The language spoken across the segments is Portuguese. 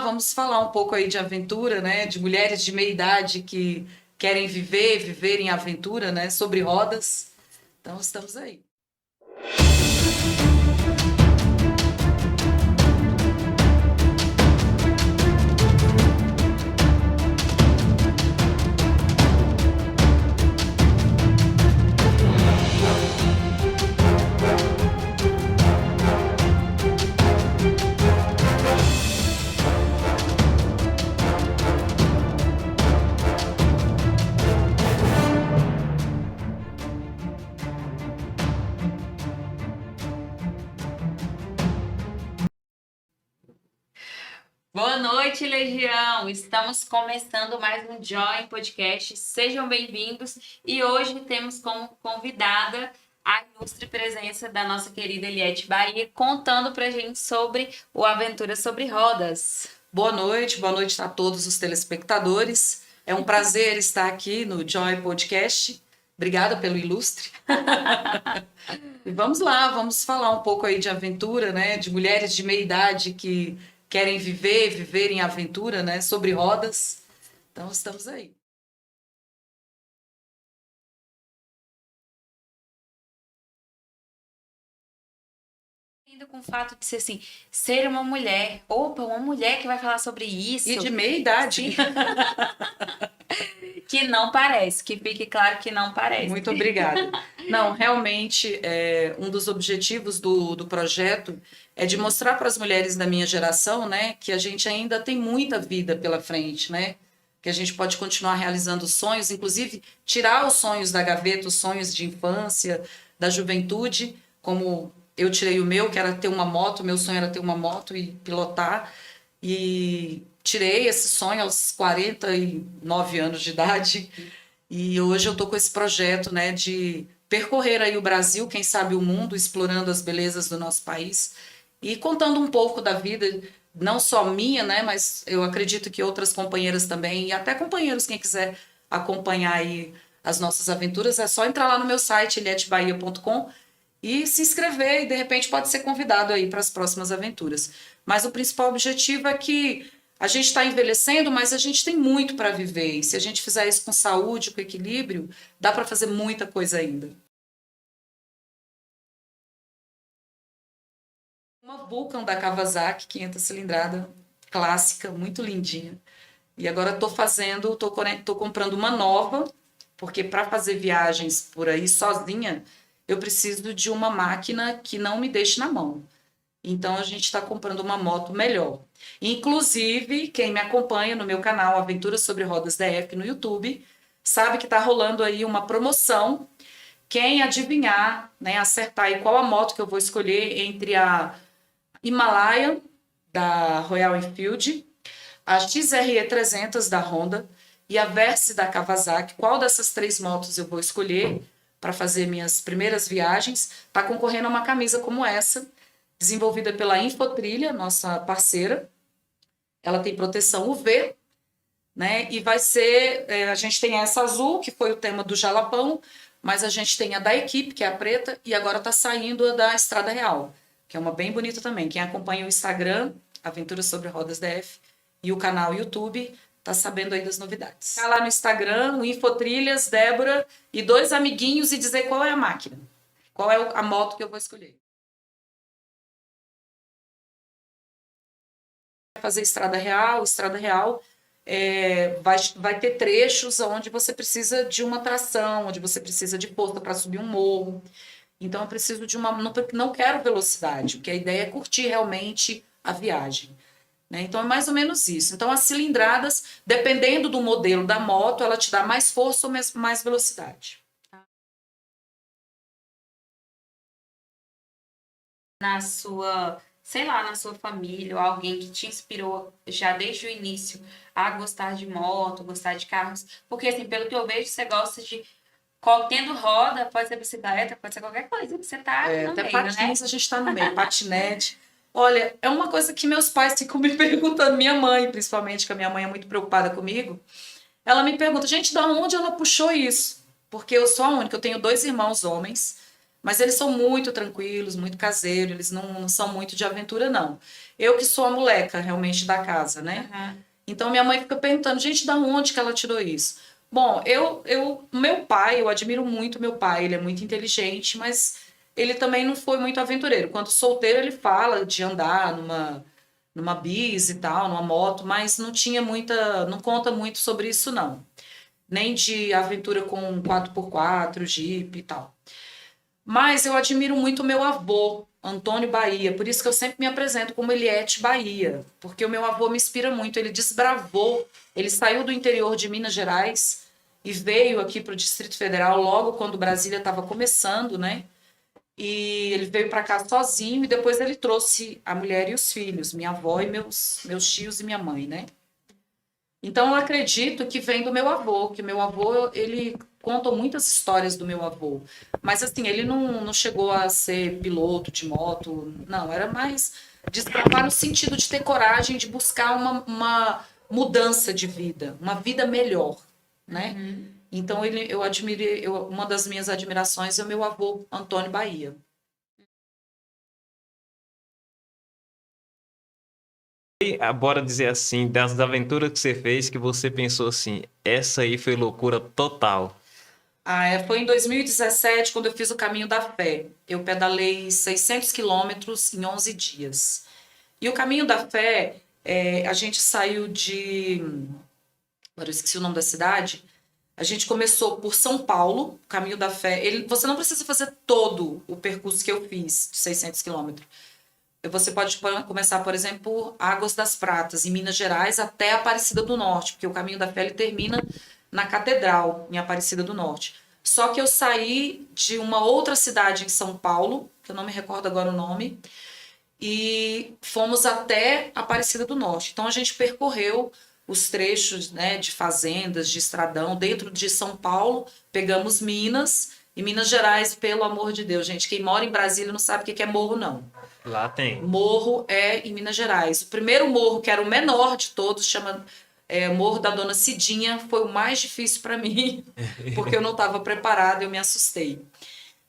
vamos falar um pouco aí de aventura, né? De mulheres de meia idade que querem viver em aventura, né? Sobre rodas. Então, estamos aí. Boa noite, Legião! Estamos começando mais um Join Podcast. Sejam bem-vindos e hoje temos como convidada a ilustre presença da nossa querida Eliette Bahia, contando pra gente sobre o Aventura sobre Rodas. Boa noite a todos os telespectadores. É um prazer estar aqui no Joy Podcast. Obrigada pelo ilustre. E vamos lá, vamos falar um pouco aí de aventura, né? De mulheres de meia idade que querem viver em aventura, né? Sobre rodas. Então, estamos aí. Ainda com o fato de ser assim, ser uma mulher. Opa, uma mulher que vai falar sobre isso. E de meia idade. Sim. Que não parece, que fique claro que não parece. Muito obrigada. Não, realmente, um dos objetivos do projeto é de mostrar para as mulheres da minha geração, né, que a gente ainda tem muita vida pela frente, né, que a gente pode continuar realizando sonhos, inclusive tirar os sonhos da gaveta, os sonhos de infância, da juventude, como eu tirei o meu, que era ter uma moto, meu sonho era ter uma moto e pilotar, e tirei esse sonho aos 49 anos de idade. E hoje eu tô com esse projeto, né, de percorrer aí o Brasil, quem sabe o mundo, explorando as belezas do nosso país e contando um pouco da vida, não só minha, né, mas eu acredito que outras companheiras também, e até companheiros, quem quiser acompanhar aí as nossas aventuras, é só entrar lá no meu site, elietebahia.com, e se inscrever, e de repente pode ser convidado aí para as próximas aventuras. Mas o principal objetivo é que a gente está envelhecendo, mas a gente tem muito para viver. E se a gente fizer isso com saúde, com equilíbrio, dá para fazer muita coisa ainda. Uma Vulcan da Kawasaki, 500 cilindrada, clássica, muito lindinha. E agora tô comprando uma nova, porque para fazer viagens por aí sozinha, eu preciso de uma máquina que não me deixe na mão. Então a gente está comprando uma moto melhor. Inclusive, quem me acompanha no meu canal Aventuras sobre Rodas DF no YouTube, sabe que está rolando aí uma promoção. Quem adivinhar, né, acertar aí qual a moto que eu vou escolher entre a Himalaia da Royal Enfield, a XRE 300 da Honda e a Versys da Kawasaki, qual dessas três motos eu vou escolher para fazer minhas primeiras viagens, está concorrendo a uma camisa como essa, desenvolvida pela Infotrilha, nossa parceira. Ela tem proteção UV, né? E vai ser, a gente tem essa azul, que foi o tema do Jalapão, mas a gente tem a da equipe, que é a preta, e agora está saindo a da Estrada Real, que é uma bem bonita também. Quem acompanha o Instagram, Aventuras sobre Rodas DF, e o canal YouTube, tá sabendo aí das novidades. Tá lá no Instagram, o Infotrilhas, Débora, e 2 amiguinhos e dizer qual é a máquina, qual é a moto que eu vou escolher. Fazer estrada real vai ter trechos onde você precisa de uma tração, onde você precisa de força para subir um morro. Então eu preciso de uma. Não quero velocidade, porque a ideia é curtir realmente a viagem. Né? Então é mais ou menos isso. Então as cilindradas, dependendo do modelo da moto, ela te dá mais força ou mais velocidade. Na sua, sei lá, na sua família, ou alguém que te inspirou já desde o início a gostar de moto, gostar de carros? Porque, assim, pelo que eu vejo, você gosta de. Tendo roda, pode ser bicicleta, pode ser qualquer coisa que você tá no Até meio, patins né? a gente está no meio, patinete. Olha, é uma coisa que meus pais ficam me perguntando, minha mãe, principalmente, que a minha mãe é muito preocupada comigo. Ela me pergunta, gente, da onde ela puxou isso? Porque eu sou a única, eu tenho 2 irmãos homens, Mas eles são muito tranquilos, muito caseiros, eles não são muito de aventura, não. Eu que sou a moleca, realmente, da casa, né? Aham. Então, minha mãe fica perguntando, gente, da onde que ela tirou isso? Bom, meu pai, eu admiro muito meu pai, ele é muito inteligente, mas ele também não foi muito aventureiro. Quando solteiro, ele fala de andar numa bis e tal, numa moto, mas não tinha muita, não conta muito sobre isso, não. Nem de aventura com 4x4, Jeep e tal. Mas eu admiro muito o meu avô, Antônio Bahia, por isso que eu sempre me apresento como Eliette Bahia, porque o meu avô me inspira muito. Ele desbravou, ele saiu do interior de Minas Gerais e veio aqui para o Distrito Federal logo quando Brasília estava começando, né? E ele veio para cá sozinho e depois ele trouxe a mulher e os filhos, minha avó e meus tios e minha mãe, né? Então eu acredito que vem do meu avô, que meu avô, ele conta muitas histórias do meu avô. Mas assim, ele não chegou a ser piloto de moto, não, era mais desbravar no sentido de ter coragem de buscar uma mudança de vida, uma vida melhor, né? Uhum. Então eu admirei, uma das minhas admirações é o meu avô Antônio Bahia. Bora dizer assim, das aventuras que você fez, que você pensou assim, essa aí foi loucura total. Foi em 2017, quando eu fiz o Caminho da Fé. Eu pedalei 600 quilômetros em 11 dias. E o Caminho da Fé, a gente saiu de... Agora eu esqueci o nome da cidade. A gente começou por São Paulo, o Caminho da Fé. Você não precisa fazer todo o percurso que eu fiz, de 600 quilômetros. Você pode começar, por exemplo, por Águas das Pratas, em Minas Gerais, até Aparecida do Norte, porque o Caminho da Fé ele termina na Catedral, em Aparecida do Norte. Só que eu saí de uma outra cidade em São Paulo, que eu não me recordo agora o nome, e fomos até Aparecida do Norte. Então a gente percorreu os trechos, né, de fazendas, de estradão, dentro de São Paulo, pegamos Minas, e Minas Gerais, pelo amor de Deus, gente, quem mora em Brasília não sabe o que é morro, não. Lá tem. Morro é em Minas Gerais. O primeiro morro, que era o menor de todos, chama Morro da Dona Cidinha, foi o mais difícil para mim, porque eu não estava preparada, eu me assustei.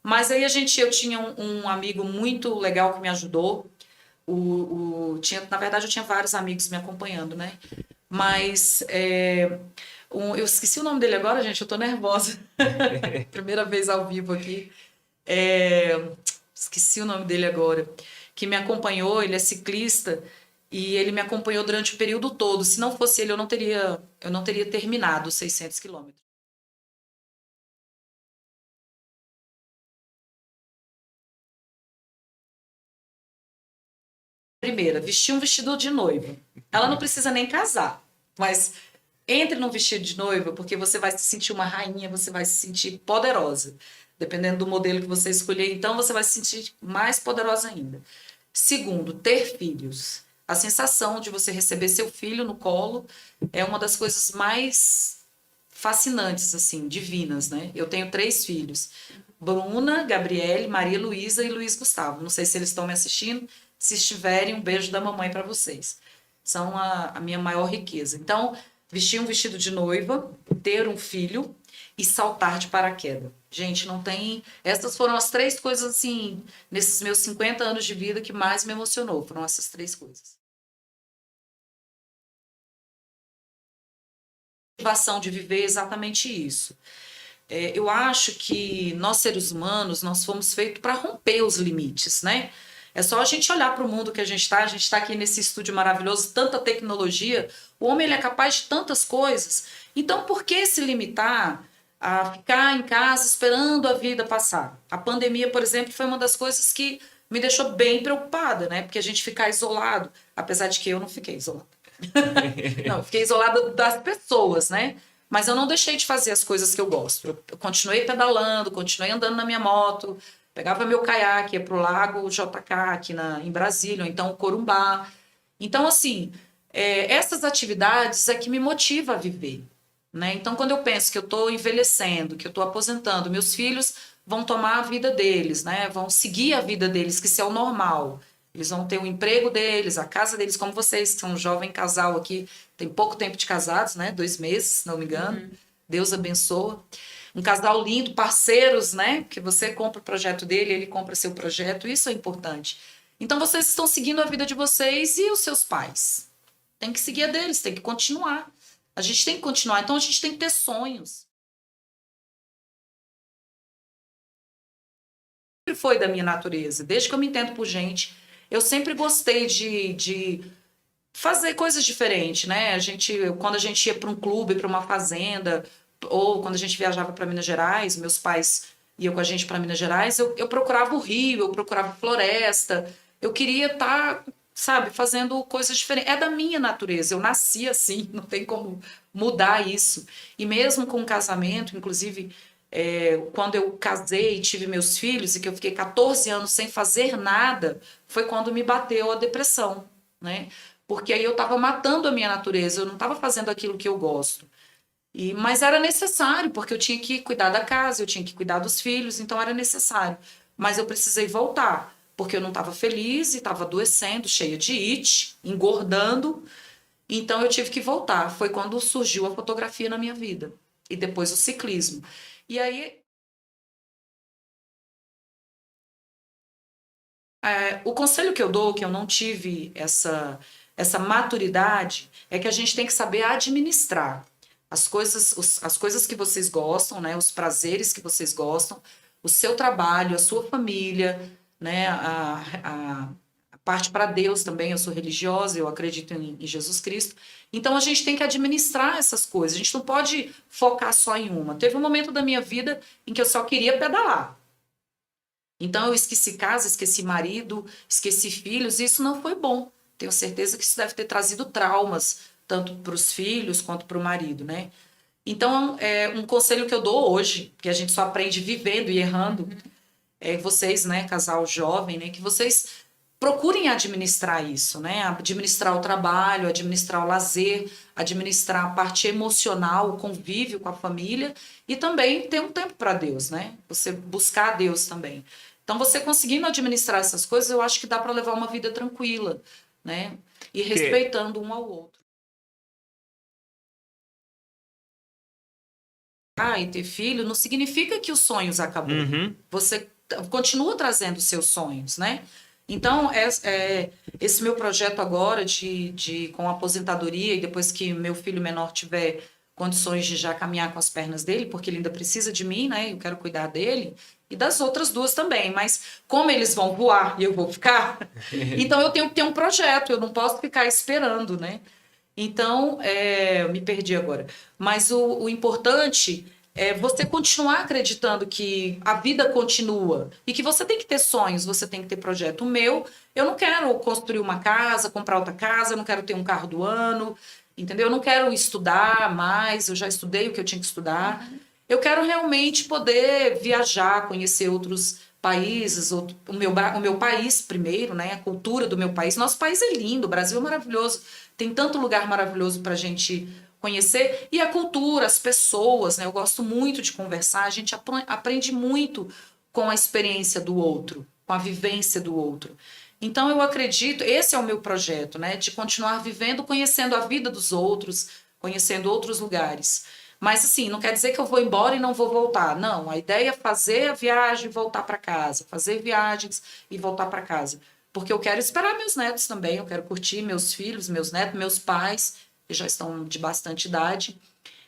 Mas aí eu tinha um amigo muito legal que me ajudou. Na verdade, eu tinha vários amigos me acompanhando, né? Mas eu esqueci o nome dele agora, gente, eu tô nervosa. Primeira vez ao vivo aqui. Esqueci o nome dele agora. Que me acompanhou, ele é ciclista e ele me acompanhou durante o período todo. Se não fosse ele, eu não teria terminado os 600 quilômetros. Primeira, vestir um vestido de noiva. Ela não precisa nem casar, mas entre num vestido de noiva porque você vai se sentir uma rainha, você vai se sentir poderosa. Dependendo do modelo que você escolher, então você vai se sentir mais poderosa ainda. Segundo, ter filhos. A sensação de você receber seu filho no colo é uma das coisas mais fascinantes, assim, divinas, né? Eu tenho 3 filhos. Bruna, Gabriele, Maria Luísa e Luiz Gustavo. Não sei se eles estão me assistindo. Se estiverem, um beijo da mamãe para vocês. São a minha maior riqueza. Então, vestir um vestido de noiva, ter um filho e saltar de paraquedas. Gente, não tem... Essas foram as 3 coisas, assim, nesses meus 50 anos de vida que mais me emocionou. Foram essas 3 coisas. A motivação de viver é exatamente isso. Eu acho que nós, seres humanos, nós fomos feitos para romper os limites, né? É só a gente olhar para o mundo que a gente está aqui nesse estúdio maravilhoso, tanta tecnologia, o homem ele é capaz de tantas coisas. Então, por que se limitar a ficar em casa esperando a vida passar? A pandemia, por exemplo, foi uma das coisas que me deixou bem preocupada, né? Porque a gente ficar isolado, apesar de que eu não fiquei isolada. Não, eu fiquei isolada das pessoas, né? Mas eu não deixei de fazer as coisas que eu gosto. Eu continuei pedalando, continuei andando na minha moto, pegava meu caiaque, ia pro Lago JK aqui em Brasília, ou então Corumbá. Então, assim, essas atividades é que me motiva a viver, né? Então, quando eu penso que eu estou envelhecendo, que eu estou aposentando, meus filhos vão tomar a vida deles, né? Vão seguir a vida deles, que isso é o normal. Eles vão ter o emprego deles, a casa deles, como vocês, que são um jovem casal aqui, tem pouco tempo de casados, né? 2 meses, se não me engano. Deus abençoa. um casal lindo, parceiros, né? Que você compra o projeto dele, ele compra seu projeto, isso é importante. Então vocês estão seguindo a vida de vocês e os seus pais. Tem que seguir a deles, tem que continuar. A gente tem que continuar, então a gente tem que ter sonhos. Sempre foi da minha natureza, desde que eu me entendo por gente, eu sempre gostei de fazer coisas diferentes, né? Quando a gente ia para um clube, para uma fazenda, ou quando a gente viajava para Minas Gerais, meus pais iam com a gente para Minas Gerais, eu procurava o rio, eu procurava floresta, eu queria estar, sabe, fazendo coisas diferentes. É da minha natureza, eu nasci assim, não tem como mudar isso. E mesmo com o casamento, inclusive, quando eu casei e tive meus filhos e que eu fiquei 14 anos sem fazer nada, foi quando me bateu a depressão, né? Porque aí eu estava matando a minha natureza, eu não estava fazendo aquilo que eu gosto. Mas era necessário, porque eu tinha que cuidar da casa, eu tinha que cuidar dos filhos, então era necessário. Mas eu precisei voltar, porque eu não estava feliz e estava adoecendo, cheia de it, engordando. Então eu tive que voltar. Foi quando surgiu a fotografia na minha vida. E depois o ciclismo. E aí, o conselho que eu dou, que eu não tive essa maturidade, é que a gente tem que saber administrar as coisas que vocês gostam, né? Os prazeres que vocês gostam, o seu trabalho, a sua família, né? A parte para Deus também. Eu sou religiosa, eu acredito em Jesus Cristo. Então a gente tem que administrar essas coisas. A gente não pode focar só em uma. Teve um momento da minha vida em que eu só queria pedalar. Então eu esqueci casa, esqueci marido, esqueci filhos, e isso não foi bom. Tenho certeza que isso deve ter trazido traumas, tanto para os filhos quanto para o marido, né? Então, um conselho que eu dou hoje, que a gente só aprende vivendo e errando, vocês, né, casal jovem, né, que vocês procurem administrar isso, né? Administrar o trabalho, administrar o lazer, administrar a parte emocional, o convívio com a família e também ter um tempo para Deus, né? Você buscar a Deus também. Então, você conseguindo administrar essas coisas, eu acho que dá para levar uma vida tranquila, né? E respeitando um ao outro. E ter filho não significa que os sonhos acabou. Uhum. Você continua trazendo seus sonhos, né? Então, esse meu projeto agora com aposentadoria e depois que meu filho menor tiver condições de já caminhar com as pernas dele, porque ele ainda precisa de mim, né? Eu quero cuidar dele e das outras duas também. Mas como eles vão voar e eu vou ficar, então eu tenho que ter um projeto, eu não posso ficar esperando, né? Então, eu me perdi agora. Mas o importante é você continuar acreditando que a vida continua e que você tem que ter sonhos, você tem que ter projeto. O meu, eu não quero construir uma casa, comprar outra casa, eu não quero ter um carro do ano, entendeu? Eu não quero estudar mais, eu já estudei o que eu tinha que estudar. Eu quero realmente poder viajar, conhecer outros países, o meu país primeiro, né? A cultura do meu país. Nosso país é lindo, o Brasil é maravilhoso. Tem tanto lugar maravilhoso para a gente conhecer. E a cultura, as pessoas, né? Eu gosto muito de conversar. A gente aprende muito com a experiência do outro, com a vivência do outro. Então, eu acredito, esse é o meu projeto, né? De continuar vivendo, conhecendo a vida dos outros, conhecendo outros lugares. Mas, assim, não quer dizer que eu vou embora e não vou voltar. Não, a ideia é fazer a viagem e voltar para casa. Fazer viagens e voltar para casa. Porque eu quero esperar meus netos também, eu quero curtir meus filhos, meus netos, meus pais, que já estão de bastante idade.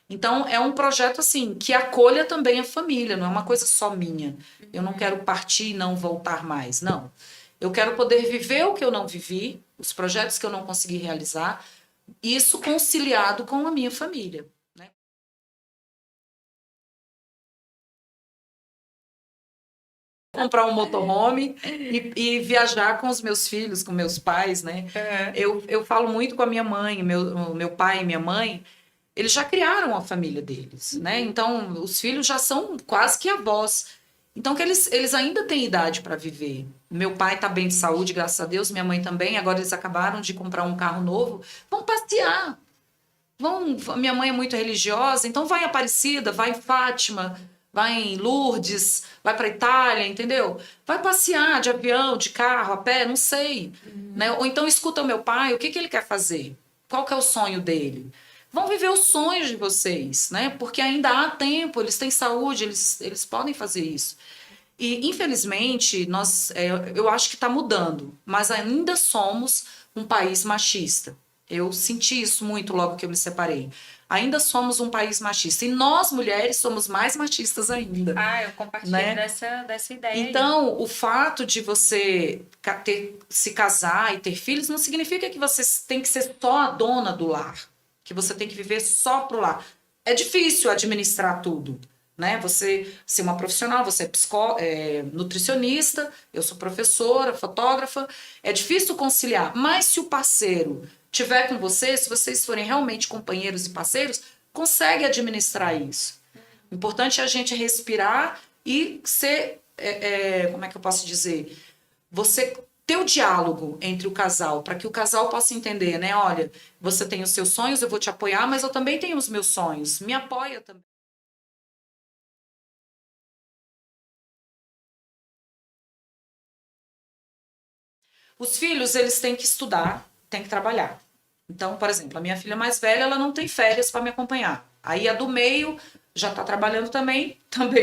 Então, é um projeto, assim, que acolha também a família, não é uma coisa só minha. Eu não quero partir e não voltar mais, não. Eu quero poder viver o que eu não vivi, os projetos que eu não consegui realizar, isso conciliado com a minha família. Comprar um motorhome e viajar com os meus filhos, com meus pais, né? Eu falo muito com a minha mãe, meu pai e minha mãe, eles já criaram a família deles, né? Então, os filhos já são quase que avós. Então, que eles ainda têm idade para viver. Meu pai está bem de saúde, graças a Deus, minha mãe também. Agora eles acabaram de comprar um carro novo. Vão passear. Minha mãe é muito religiosa, então vai em Aparecida, vai em Fátima, vai em Lourdes, vai para Itália, entendeu? Vai passear de avião, de carro, a pé, não sei. Né? Ou então escuta o meu pai, o que ele quer fazer? Qual que é o sonho dele? Vão viver os sonhos de vocês, né? Porque ainda há tempo, eles têm saúde, eles podem fazer isso. E, infelizmente, eu acho que está mudando, mas ainda somos um país machista. Eu senti isso muito logo que eu me separei. Ainda somos um país machista. E nós, mulheres, somos mais machistas ainda. Eu compartilho Né? dessa ideia aí. Então, o fato de você se casar e ter filhos não significa que você tem que ser só a dona do lar, que você tem que viver só pro lar. É difícil administrar tudo, né? Você ser uma profissional, você é nutricionista, eu sou professora, fotógrafa, é difícil conciliar. Mas se o parceiro tiver com você, se vocês forem realmente companheiros e parceiros, consegue administrar isso. O importante é a gente respirar e ser, como é que eu posso dizer? Você ter o diálogo entre o casal, para que o casal possa entender, né? Olha, você tem os seus sonhos, eu vou te apoiar, mas eu também tenho os meus sonhos. Me apoia também. Os filhos, eles têm que estudar, têm que trabalhar. Então, por exemplo, a minha filha mais velha, ela não tem férias para me acompanhar. Aí a do meio já está trabalhando também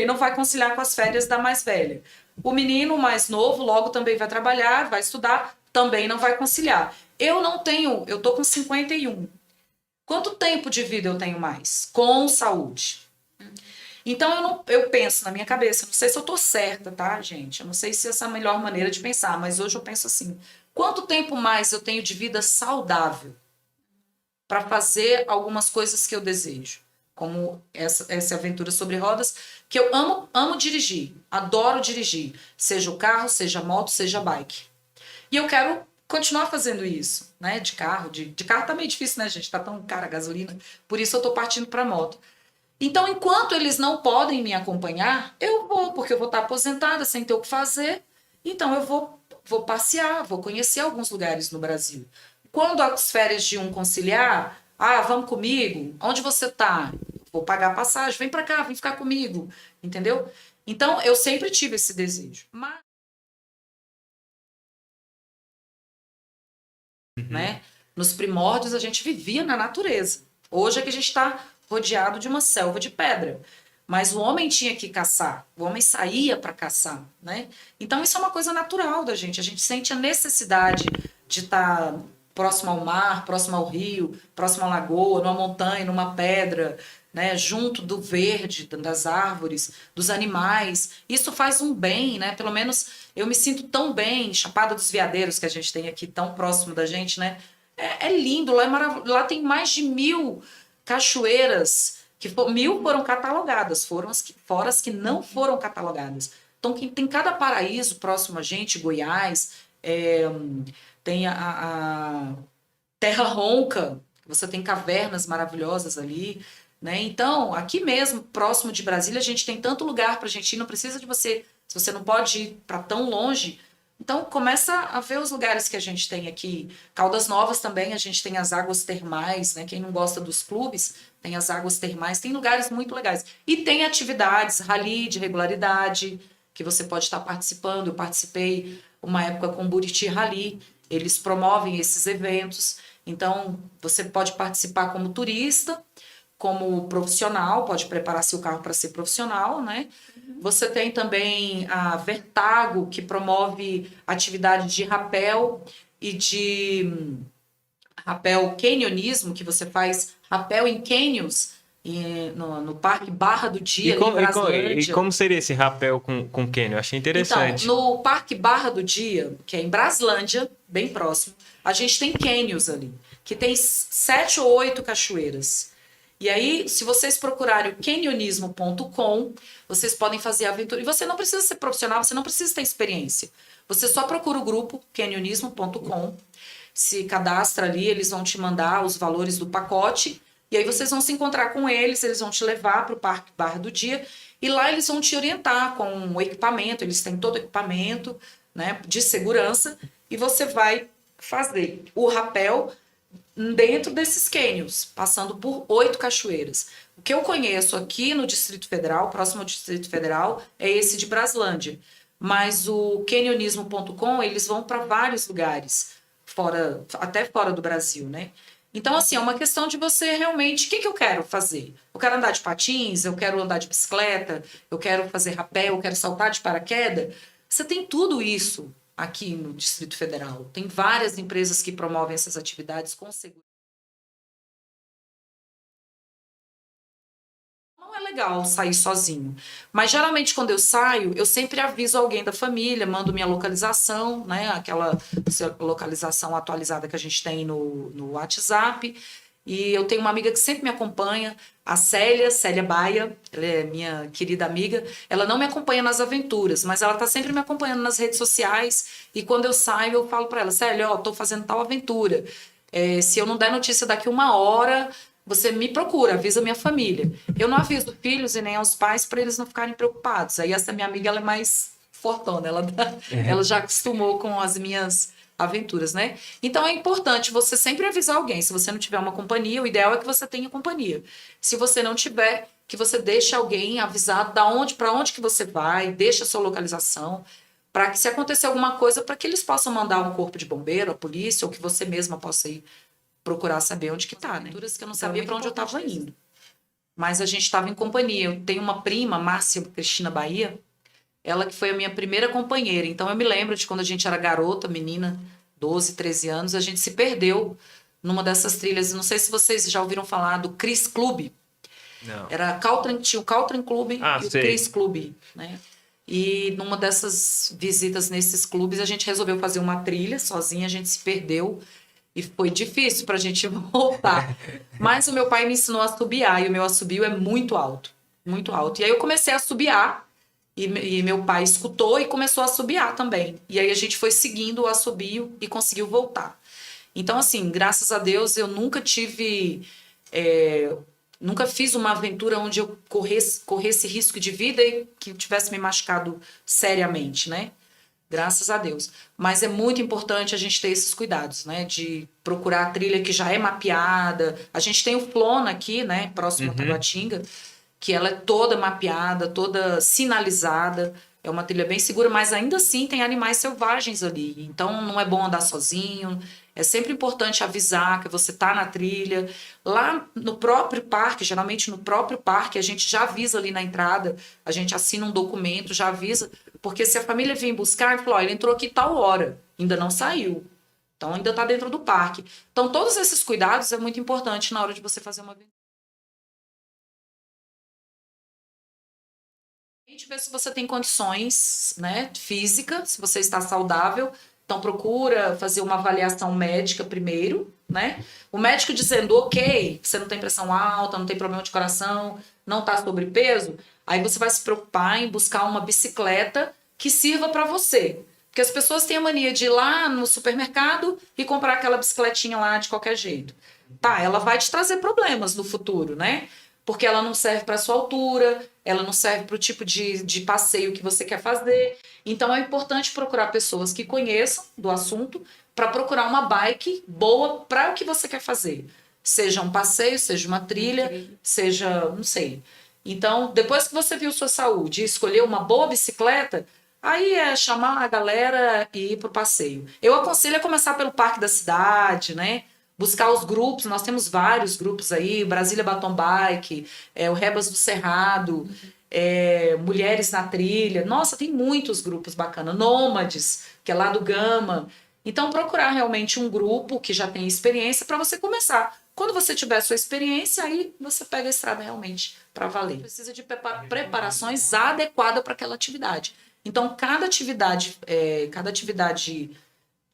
não vai conciliar com as férias da mais velha. O menino mais novo logo também vai trabalhar, vai estudar, também não vai conciliar. Eu tô com 51. Quanto tempo de vida eu tenho mais? Com saúde. Então eu penso na minha cabeça, não sei se eu tô certa, tá, gente? Eu não sei se essa é a melhor maneira de pensar, mas hoje eu penso assim: quanto tempo mais eu tenho de vida saudável para fazer algumas coisas que eu desejo? Como essa aventura sobre rodas, que eu amo dirigir, adoro dirigir, seja o carro, seja a moto, seja a bike. E eu quero continuar fazendo isso, né? De carro tá meio difícil, né, gente? Tá tão cara a gasolina, por isso eu tô partindo para moto. Então, enquanto eles não podem me acompanhar, eu vou, porque eu vou estar aposentada, sem ter o que fazer. Então, eu vou passear, vou conhecer alguns lugares no Brasil. Quando as férias de um conciliar, vamos comigo? Onde você está? Vou pagar a passagem, vem para cá, vem ficar comigo, entendeu? Então, eu sempre tive esse desejo. Mas, né, nos primórdios, a gente vivia na natureza. Hoje é que a gente está rodeado de uma selva de pedra. Mas o homem tinha que caçar, o homem saía para caçar, né? Então isso é uma coisa natural da gente. A gente sente a necessidade de estar próximo ao mar, próximo ao rio, próximo à lagoa, numa montanha, numa pedra, né? Junto do verde, das árvores, dos animais. Isso faz um bem, né? Pelo menos eu me sinto tão bem. Chapada dos Veadeiros, que a gente tem aqui tão próximo da gente, né? É lindo, lá é maravilhoso. Lá tem mais de 1000 cachoeiras, 1000 foram catalogadas, fora as que não foram catalogadas. Então, tem cada paraíso próximo a gente, Goiás, tem a Terra Ronca, você tem cavernas maravilhosas ali, né? Então, aqui mesmo, próximo de Brasília, a gente tem tanto lugar para a gente ir, não precisa de você, se você não pode ir para tão longe. Então, começa a ver os lugares que a gente tem aqui. Caldas Novas também, a gente tem as águas termais, né? Quem não gosta dos clubes, tem as águas termais, tem lugares muito legais. E tem atividades, rally de regularidade, que você pode estar participando. Eu participei uma época com o Buriti Rally, eles promovem esses eventos. Então, você pode participar como turista, como profissional, pode preparar seu carro para ser profissional, né? Você tem também a Vertago, que promove atividades de rapel e de rapel canyonismo, que você faz rapel em canyons no Parque Barra do Dia, ali em Braslândia. E como seria esse rapel com canyon? Eu achei interessante. Então, no Parque Barra do Dia, que é em Braslândia, bem próximo, a gente tem canyons ali, que tem 7 ou 8 cachoeiras. E aí, se vocês procurarem o canyonismo.com, vocês podem fazer a aventura. E você não precisa ser profissional, você não precisa ter experiência. Você só procura o grupo canyonismo.com, se cadastra ali, eles vão te mandar os valores do pacote, e aí vocês vão se encontrar com eles vão te levar para o Parque Barra do Dia, e lá eles vão te orientar com o equipamento, eles têm todo o equipamento, né, de segurança, e você vai fazer o rapel dentro desses cânions, passando por 8 cachoeiras. O que eu conheço aqui no Distrito Federal, próximo ao Distrito Federal, é esse de Braslândia. Mas o canyonismo.com, eles vão para vários lugares, até fora do Brasil, né? Então, assim, é uma questão de você realmente, o que eu quero fazer? Eu quero andar de patins, eu quero andar de bicicleta, eu quero fazer rapel, eu quero saltar de paraquedas. Você tem tudo isso aqui no Distrito Federal. Tem várias empresas que promovem essas atividades com segurança. Não é legal sair sozinho. Mas geralmente quando eu saio, eu sempre aviso alguém da família, mando minha localização, né? Aquela localização atualizada que a gente tem no WhatsApp. E eu tenho uma amiga que sempre me acompanha, a Célia Baia, ela é minha querida amiga. Ela não me acompanha nas aventuras, mas ela tá sempre me acompanhando nas redes sociais. E quando eu saio, eu falo para ela, Célia, ó, tô fazendo tal aventura. Se eu não der notícia daqui 1 hora, você me procura, avisa minha família. Eu não aviso filhos e nem aos pais para eles não ficarem preocupados. Aí essa minha amiga, ela é mais fortona, ela já acostumou com as minhas aventuras, né? Então é importante você sempre avisar alguém. Se você não tiver uma companhia, o ideal é que você tenha companhia. Se você não tiver, que você deixe alguém avisado para onde que você vai, deixa a sua localização, para que se acontecer alguma coisa, para que eles possam mandar um corpo de bombeiro, a polícia, ou que você mesma possa ir procurar saber onde que tá, né? Aventuras que eu não sabia para onde eu estava indo. Mas a gente estava em companhia. Eu tenho uma prima, Márcia Cristina Bahia, ela que foi a minha primeira companheira. Então eu me lembro de quando a gente era garota, menina, 12, 13 anos, a gente se perdeu numa dessas trilhas. Não sei se vocês já ouviram falar do Chris Club. Não. Tinha o Caltrim Club e o sei. Chris Club, né? E numa dessas visitas nesses clubes, a gente resolveu fazer uma trilha sozinha, a gente se perdeu. E foi difícil para a gente voltar. Mas o meu pai me ensinou a assobiar, e o meu assobio é muito alto. Muito alto. E aí eu comecei a assobiar, e meu pai escutou e começou a assobiar também. E aí a gente foi seguindo o assobio e conseguiu voltar. Então, assim, graças a Deus, eu nunca tive... nunca fiz uma aventura onde eu corresse risco de vida e que tivesse me machucado seriamente, né? Graças a Deus. Mas é muito importante a gente ter esses cuidados, né? De procurar a trilha que já é mapeada. A gente tem o Flona aqui, né? Próximo a Taguatinga, que ela é toda mapeada, toda sinalizada. É uma trilha bem segura, mas ainda assim tem animais selvagens ali. Então não é bom andar sozinho. É sempre importante avisar que você está na trilha. Lá no próprio parque, geralmente no próprio parque, a gente já avisa ali na entrada, a gente assina um documento, já avisa, porque se a família vir buscar, ele falou, ele entrou aqui tal hora, ainda não saiu. Então ainda está dentro do parque. Então todos esses cuidados é muito importante na hora de você fazer uma aventura. A gente vê se você tem condições, né, físicas, se você está saudável. Então, procura fazer uma avaliação médica primeiro, né? O médico dizendo, ok, você não tem pressão alta, não tem problema de coração, não está sobrepeso, aí você vai se preocupar em buscar uma bicicleta que sirva para você. Porque as pessoas têm a mania de ir lá no supermercado e comprar aquela bicicletinha lá de qualquer jeito. Tá, ela vai te trazer problemas no futuro, né? Porque ela não serve para a sua altura, ela não serve para o tipo de passeio que você quer fazer. Então é importante procurar pessoas que conheçam do assunto para procurar uma bike boa para o que você quer fazer. Seja um passeio, seja uma trilha, seja, não sei. Então, depois que você viu sua saúde e escolher uma boa bicicleta, aí é chamar a galera e ir para o passeio. Eu aconselho a começar pelo parque da cidade, né? Buscar os grupos, nós temos vários grupos aí, Brasília Baton Bike, o Rebas do Cerrado, Mulheres na Trilha. Nossa, tem muitos grupos bacanas. Nômades, que é lá do Gama. Então, procurar realmente um grupo que já tem experiência para você começar. Quando você tiver sua experiência, aí você pega a estrada realmente para valer. Precisa de preparações adequadas para aquela atividade. Então, cada atividade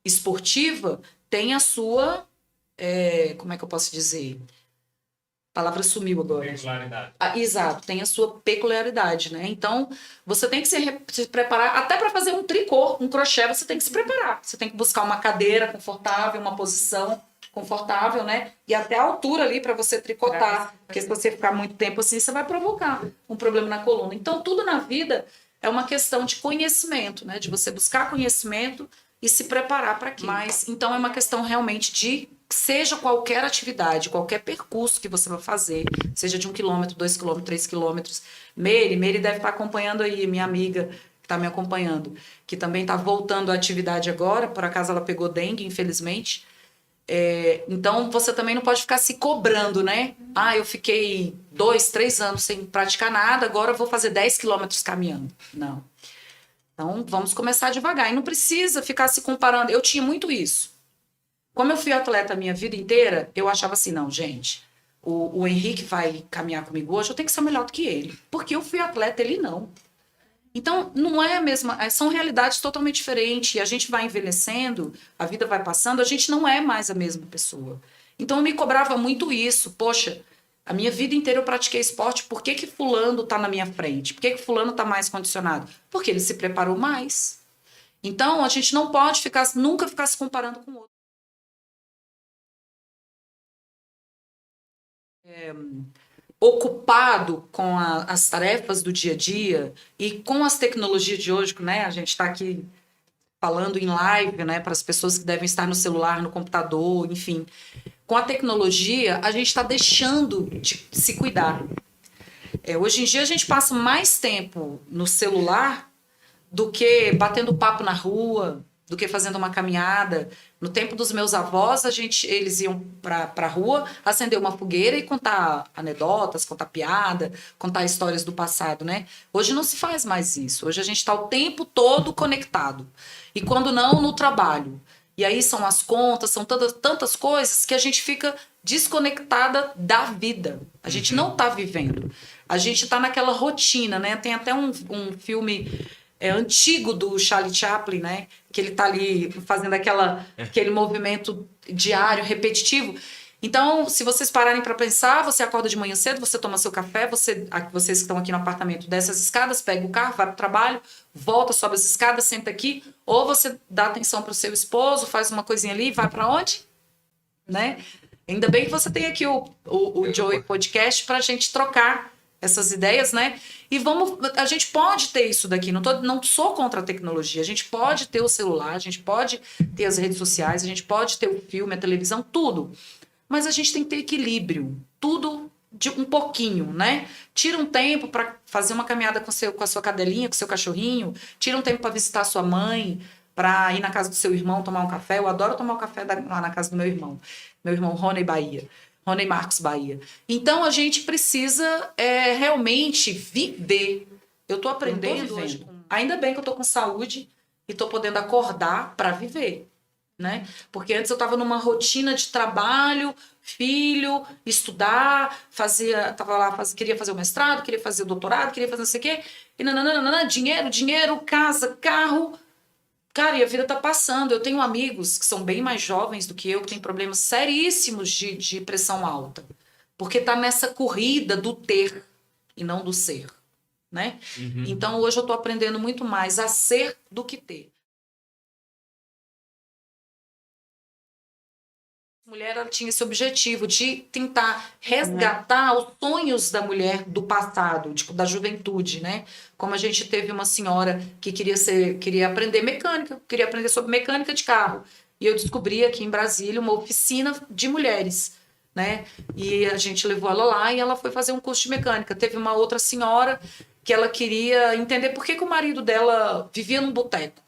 esportiva tem a sua... como é que eu posso dizer? A palavra sumiu agora. Peculiaridade. Exato, tem a sua peculiaridade, né? Então, você tem que se preparar, até para fazer um tricô, um crochê, você tem que se preparar. Você tem que buscar uma cadeira confortável, uma posição confortável, né? E até a altura ali para você tricotar. Porque se você ficar muito tempo assim, você vai provocar um problema na coluna. Então, tudo na vida é uma questão de conhecimento, né? De você buscar conhecimento e se preparar para aquilo. Mas, então, é uma questão realmente de seja qualquer atividade, qualquer percurso que você vai fazer, seja de 1 quilômetro, 2 quilômetros, 3 quilômetros. Meire deve estar acompanhando aí, minha amiga que está me acompanhando, que também está voltando à atividade agora, por acaso ela pegou dengue, infelizmente, Então, você também não pode ficar se cobrando, né? Ah, eu fiquei 2, 3 anos sem praticar nada, agora eu vou fazer 10 quilômetros caminhando. Não. Então, vamos começar devagar. E não precisa ficar se comparando. Eu tinha muito isso. Como eu fui atleta a minha vida inteira, eu achava assim, não, gente, o Henrique vai caminhar comigo hoje, eu tenho que ser melhor do que ele. Porque eu fui atleta, ele não. Então, não é a mesma, são realidades totalmente diferentes. E a gente vai envelhecendo, a vida vai passando, a gente não é mais a mesma pessoa. Então, eu me cobrava muito isso. Poxa, a minha vida inteira eu pratiquei esporte, por que que fulano está na minha frente? Por que que fulano está mais condicionado? Porque ele se preparou mais. Então, a gente não pode nunca ficar se comparando com o outro. Ocupado com as tarefas do dia a dia e com as tecnologias de hoje, né? A gente está aqui falando em live, né, para as pessoas que devem estar no celular, no computador, enfim. Com a tecnologia, a gente está deixando de se cuidar. Hoje em dia, a gente passa mais tempo no celular do que batendo papo na rua, do que fazendo uma caminhada. No tempo dos meus avós, eles iam para a rua, acender uma fogueira e contar anedotas, contar piada, contar histórias do passado, né? Hoje não se faz mais isso. Hoje a gente está o tempo todo conectado. E quando não, no trabalho. E aí são as contas, são tantas coisas que a gente fica desconectada da vida. A gente não está vivendo. A gente está naquela rotina, né? Tem até um filme antigo do Charlie Chaplin, né? Que ele tá ali fazendo aquele movimento diário, repetitivo. Então, se vocês pararem para pensar, você acorda de manhã cedo, você toma seu café, vocês que estão aqui no apartamento, desce as escadas, pega o carro, vai para o trabalho, volta, sobe as escadas, senta aqui, ou você dá atenção para o seu esposo, faz uma coisinha ali e vai para onde? Né? Ainda bem que você tem aqui o Joey Podcast para a gente trocar essas ideias, né? E a gente pode ter isso daqui, não sou contra a tecnologia, a gente pode ter o celular, a gente pode ter as redes sociais, a gente pode ter o filme, a televisão, tudo. Mas a gente tem que ter equilíbrio, tudo de um pouquinho, né? Tira um tempo para fazer uma caminhada com a sua cadelinha, com o seu cachorrinho, tira um tempo para visitar a sua mãe, para ir na casa do seu irmão tomar um café. Eu adoro tomar um café lá na casa do meu irmão Rony Marcos Bahia. Então, a gente precisa realmente viver. Eu estou aprendendo hoje. Ainda bem que eu estou com saúde e estou podendo acordar para viver, né? Porque antes eu estava numa rotina de trabalho, filho, estudar, queria fazer o mestrado, queria fazer o doutorado, queria fazer não sei o quê, e nananana, dinheiro, casa, carro. Cara, e a vida tá passando. Eu tenho amigos que são bem mais jovens do que eu, que têm problemas seríssimos de pressão alta. Porque tá nessa corrida do ter e não do ser, né? Uhum. Então, hoje eu tô aprendendo muito mais a ser do que ter. A mulher, ela tinha esse objetivo de tentar resgatar os sonhos da mulher do passado, da juventude, né? Como a gente teve uma senhora que queria aprender mecânica, queria aprender sobre mecânica de carro. E eu descobri aqui em Brasília uma oficina de mulheres, né? E a gente levou ela lá e ela foi fazer um curso de mecânica. Teve uma outra senhora que ela queria entender por que o marido dela vivia num boteco,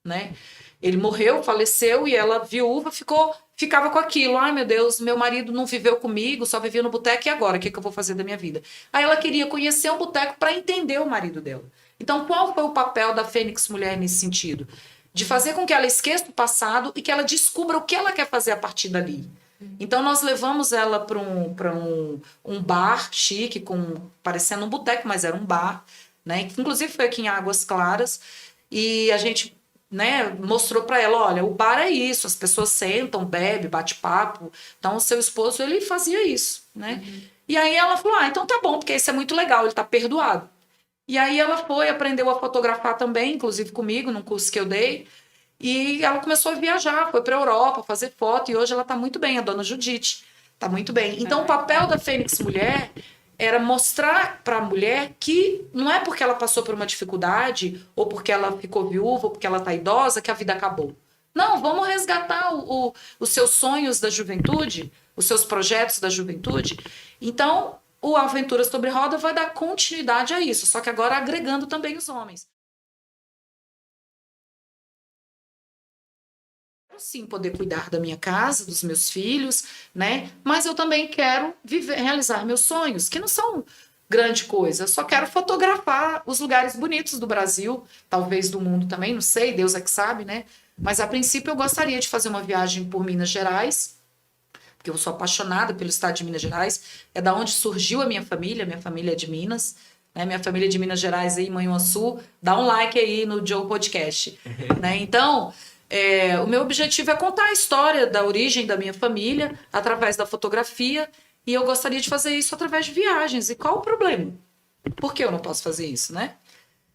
né? Ele morreu, faleceu, e ela, viúva, ficava com aquilo. Ai, meu Deus, meu marido não viveu comigo, só vivia no boteco, e agora? O que eu vou fazer da minha vida? Aí ela queria conhecer um boteco para entender o marido dela. Então, qual foi o papel da Fênix Mulher nesse sentido? De fazer com que ela esqueça o passado e que ela descubra o que ela quer fazer a partir dali. Então, nós levamos ela para um bar chique, parecendo um boteco, mas era um bar, né? Inclusive, foi aqui em Águas Claras, e a gente, né, mostrou para ela, olha, o bar é isso, as pessoas sentam, bebem, bate papo. Então o seu esposo, ele fazia isso, né? E aí ela falou, então tá bom, porque isso é muito legal, ele tá perdoado. E aí ela aprendeu a fotografar também, inclusive comigo, num curso que eu dei, e ela começou a viajar, foi para Europa fazer foto, e hoje ela tá muito bem, a dona Judite tá muito bem. Então o papel da Fênix Mulher era mostrar para a mulher que não é porque ela passou por uma dificuldade, ou porque ela ficou viúva, ou porque ela está idosa, que a vida acabou. Não, vamos resgatar os seus sonhos da juventude, os seus projetos da juventude. Então, o Aventuras sobre Roda vai dar continuidade a isso, só que agora agregando também os homens. sim, poder cuidar da minha casa, dos meus filhos, né? Mas eu também quero realizar meus sonhos, que não são grande coisa. Eu só quero fotografar os lugares bonitos do Brasil, talvez do mundo também, não sei, Deus é que sabe, né? Mas a princípio eu gostaria de fazer uma viagem por Minas Gerais, porque eu sou apaixonada pelo estado de Minas Gerais, é da onde surgiu a minha família é de Minas, né? Minha família é de Minas Gerais aí, Manhuaçu, dá um like aí no Joe Podcast, né? Então, o meu objetivo é contar a história da origem da minha família através da fotografia, e eu gostaria de fazer isso através de viagens. E qual o problema? Por que eu não posso fazer isso, né?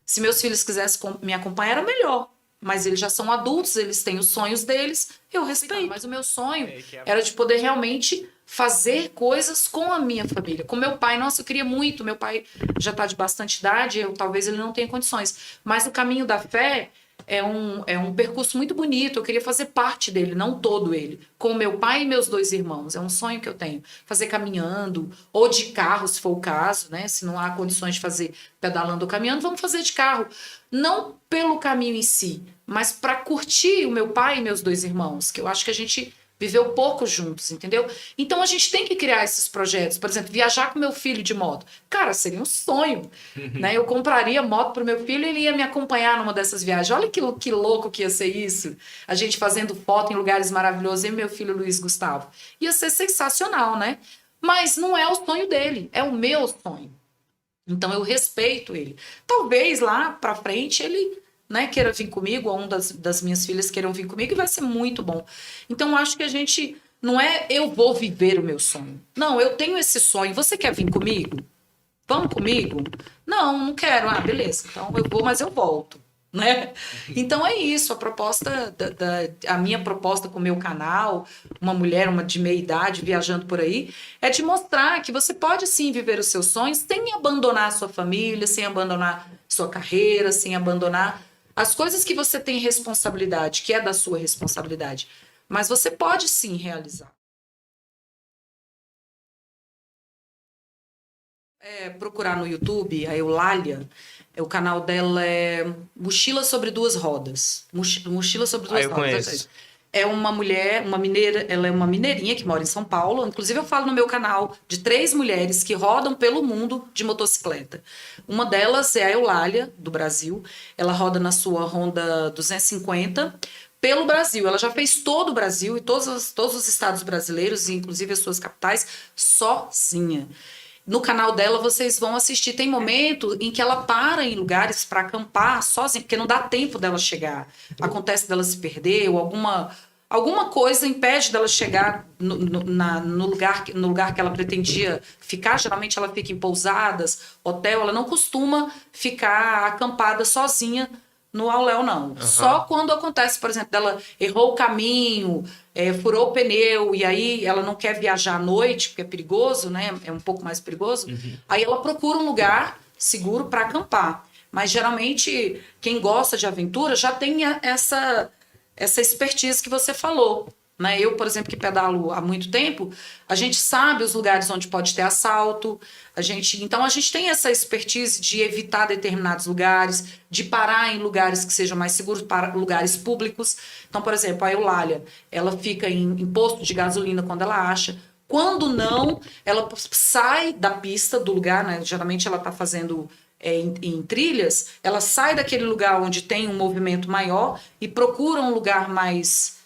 Se meus filhos quisessem me acompanhar, era melhor. Mas eles já são adultos, eles têm os sonhos deles, eu respeito. Mas o meu sonho era de poder realmente fazer coisas com a minha família. Com meu pai, nossa, eu queria muito. Meu pai já está de bastante idade, talvez ele não tenha condições. Mas o caminho da fé é um percurso muito bonito. Eu queria fazer parte dele, não todo ele. Com meu pai e meus 2 irmãos. É um sonho que eu tenho. Fazer caminhando, ou de carro, se for o caso, né? Se não há condições de fazer pedalando ou caminhando, vamos fazer de carro. Não pelo caminho em si, mas para curtir o meu pai e meus 2 irmãos, que eu acho que a gente viveu pouco juntos, entendeu? Então a gente tem que criar esses projetos. Por exemplo, viajar com meu filho de moto. Cara, seria um sonho, né? Eu compraria moto para o meu filho e ele ia me acompanhar numa dessas viagens. Olha que louco que ia ser isso. A gente fazendo foto em lugares maravilhosos, e meu filho Luiz Gustavo. Ia ser sensacional, né? Mas não é o sonho dele, é o meu sonho. Então eu respeito ele. Talvez lá para frente ele, né, queira vir comigo, ou das minhas filhas queiram vir comigo, e vai ser muito bom. Então acho que a gente não é eu vou viver o meu sonho. Não, eu tenho esse sonho. Você quer vir comigo? Vamos comigo? Não, não quero. Ah, beleza. Então eu vou, mas eu volto. Né? Então é isso, a minha proposta com o meu canal, uma mulher de meia idade viajando por aí, é de mostrar que você pode sim viver os seus sonhos sem abandonar a sua família, sem abandonar sua carreira, sem abandonar as coisas que você tem responsabilidade, que é da sua responsabilidade. Mas você pode sim realizar. Procurar no YouTube, a Eulália, o canal dela é Mochila sobre Duas Rodas. Mochila sobre Duas eu Rodas. conheço. É uma mulher, uma mineira, ela é uma mineirinha que mora em São Paulo. Inclusive, eu falo no meu canal de 3 mulheres que rodam pelo mundo de motocicleta. Uma delas é a Eulália, do Brasil. Ela roda na sua Honda 250 pelo Brasil. Ela já fez todo o Brasil e todos os estados brasileiros, inclusive as suas capitais, sozinha. No canal dela vocês vão assistir. Tem momento em que ela para em lugares para acampar sozinha, porque não dá tempo dela chegar. Acontece dela se perder ou alguma coisa impede dela chegar no lugar que ela pretendia ficar. Geralmente ela fica em pousadas, hotel. Ela não costuma ficar acampada sozinha no auléu, não. Uhum. Só quando acontece, por exemplo, dela errou o caminho, furou o pneu, e aí ela não quer viajar à noite, porque é perigoso, né? É um pouco mais perigoso. Uhum. Aí ela procura um lugar seguro para acampar. Mas, geralmente, quem gosta de aventura já tem essa expertise que você falou. Né? Eu, por exemplo, que pedalo há muito tempo, a gente sabe os lugares onde pode ter assalto, então a gente tem essa expertise de evitar determinados lugares, de parar em lugares que sejam mais seguros, para lugares públicos. Então, por exemplo, a Eulália, ela fica em posto de gasolina quando ela acha. Quando não, ela sai da pista do lugar, né? Geralmente ela está fazendo em trilhas, ela sai daquele lugar onde tem um movimento maior e procura um lugar mais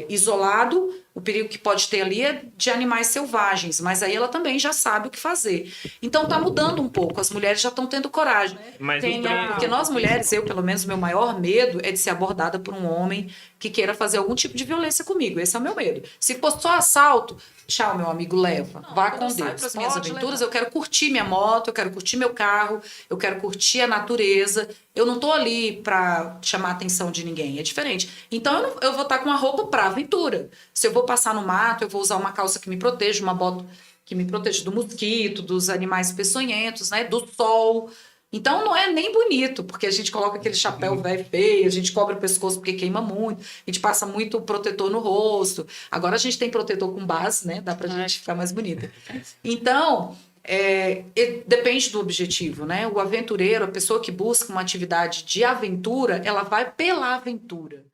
isolado. O perigo que pode ter ali é de animais selvagens, mas aí ela também já sabe o que fazer. Então está mudando um pouco, as mulheres já estão tendo coragem. Mas porque nós mulheres, eu pelo menos, meu maior medo é de ser abordada por um homem que queira fazer algum tipo de violência comigo. Esse é o meu medo. Se for só assalto, tchau, meu amigo, leva. Vá com Deus. Para as minhas aventuras, eu quero curtir minha moto, eu quero curtir meu carro, eu quero curtir a natureza. Eu não tô ali para chamar a atenção de ninguém, é diferente. Então eu vou estar com uma roupa para aventura. Se eu vou passar no mato, eu vou usar uma calça que me proteja, uma bota que me proteja do mosquito, dos animais peçonhentos, né, do sol. Então não é nem bonito, porque a gente coloca aquele chapéu velho feio, a gente cobre o pescoço porque queima muito, a gente passa muito protetor no rosto. Agora a gente tem protetor com base, né? Dá pra gente ficar mais bonita. Então, depende do objetivo, né? O aventureiro, a pessoa que busca uma atividade de aventura, ela vai pela aventura.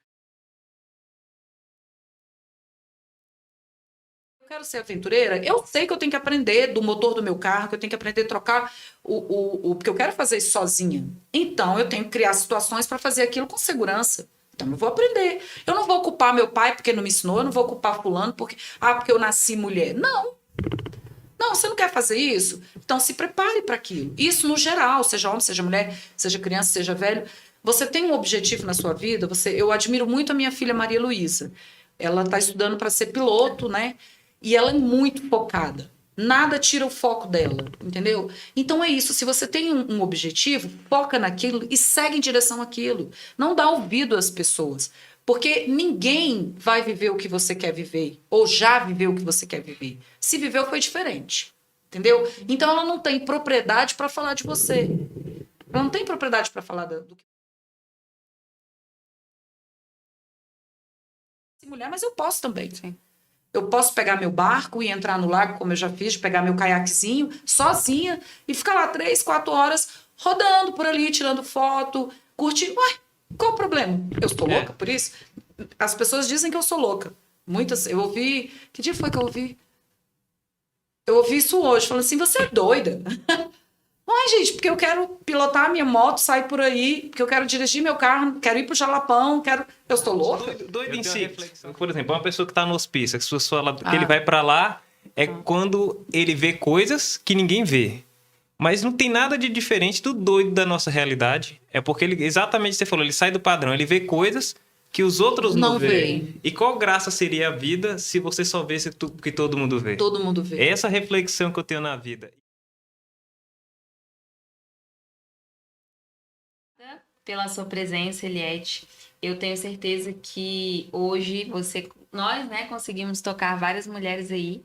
quero ser aventureira, eu sei que eu tenho que aprender do motor do meu carro, que eu tenho que aprender a trocar porque eu quero fazer isso sozinha. Então, eu tenho que criar situações para fazer aquilo com segurança. Então, eu vou aprender. Eu não vou culpar meu pai porque não me ensinou, eu não vou culpar fulano porque eu nasci mulher. Não. Não, você não quer fazer isso? Então, se prepare para aquilo. Isso no geral, seja homem, seja mulher, seja criança, seja velho. Você tem um objetivo na sua vida. Eu admiro muito a minha filha Maria Luísa. Ela está estudando para ser piloto, né? E ela é muito focada. Nada tira o foco dela, entendeu? Então é isso. Se você tem um objetivo, foca naquilo e segue em direção àquilo. Não dá ouvido às pessoas. Porque ninguém vai viver o que você quer viver. Ou já viveu o que você quer viver. Se viveu, foi diferente. Entendeu? Então ela não tem propriedade para falar de você. Ela não tem propriedade para falar do que. Mulher, mas eu posso também. Sim. Eu posso pegar meu barco e entrar no lago, como eu já fiz, pegar meu caiaquezinho sozinha e ficar lá 3, 4 horas rodando por ali, tirando foto, curtindo. Ué, qual o problema? Eu estou louca por isso? As pessoas dizem que eu sou louca. Muitas, eu ouvi... Que dia foi que eu ouvi? Eu ouvi isso hoje, falando assim, você é doida. Ai, gente, porque eu quero pilotar a minha moto, sair por aí, porque eu quero dirigir meu carro, quero ir pro Jalapão, eu estou louca? Doido em si. Por exemplo, uma pessoa que está no hospício, as pessoas falam que ele vai para lá, quando ele vê coisas que ninguém vê. Mas não tem nada de diferente do doido da nossa realidade. É porque ele, exatamente você falou, ele sai do padrão, ele vê coisas que os outros não veem. E qual graça seria a vida se você só visse o que todo mundo vê? Todo mundo vê. É essa reflexão que eu tenho na vida. Pela sua presença, Eliette. Eu tenho certeza que hoje nós, né, conseguimos tocar várias mulheres aí.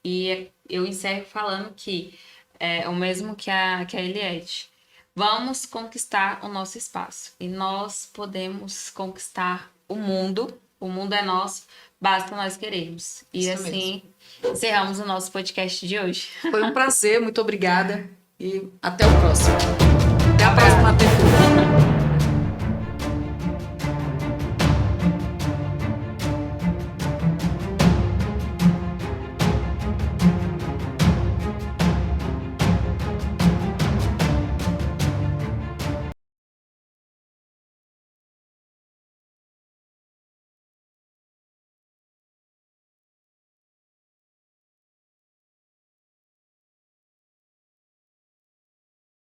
E eu encerro falando que é o mesmo que a Eliette. Vamos conquistar o nosso espaço. E nós podemos conquistar o mundo. O mundo é nosso, basta nós querermos. E Isso assim, encerramos o nosso podcast de hoje. Foi um prazer, muito obrigada. E até o próximo. Até a próxima aventura.